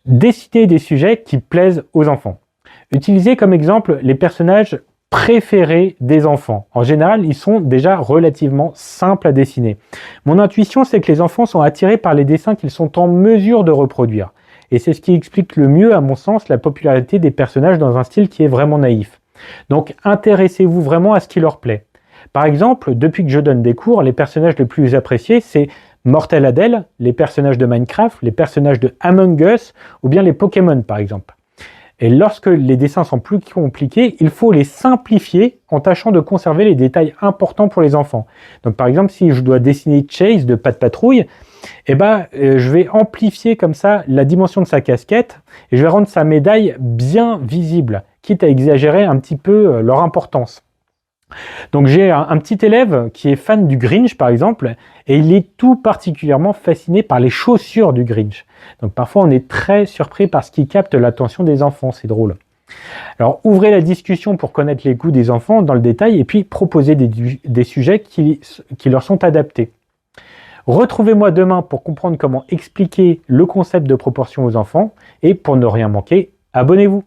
Dessiner des sujets qui plaisent aux enfants. Utilisez comme exemple les personnages préférés des enfants. En général, ils sont déjà relativement simples à dessiner. Mon intuition, c'est que les enfants sont attirés par les dessins qu'ils sont en mesure de reproduire. Et c'est ce qui explique le mieux, à mon sens, la popularité des personnages dans un style qui est vraiment naïf. Donc, intéressez-vous vraiment à ce qui leur plaît. Par exemple, depuis que je donne des cours, les personnages les plus appréciés, c'est Mortel Adèle, les personnages de Minecraft, les personnages de Among Us, ou bien les Pokémon, par exemple. Et lorsque les dessins sont plus compliqués, il faut les simplifier en tâchant de conserver les détails importants pour les enfants. Donc par exemple, si je dois dessiner Chase de Pat' Patrouille, je vais amplifier comme ça la dimension de sa casquette et je vais rendre sa médaille bien visible, quitte à exagérer un petit peu leur importance. Donc j'ai un petit élève qui est fan du Grinch par exemple, et il est tout particulièrement fasciné par les chaussures du Grinch. Donc parfois on est très surpris par ce qui capte l'attention des enfants, c'est drôle. Alors ouvrez la discussion pour connaître les goûts des enfants dans le détail et puis proposez des sujets qui leur sont adaptés. Retrouvez-moi demain pour comprendre comment expliquer le concept de proportion aux enfants et pour ne rien manquer, abonnez-vous.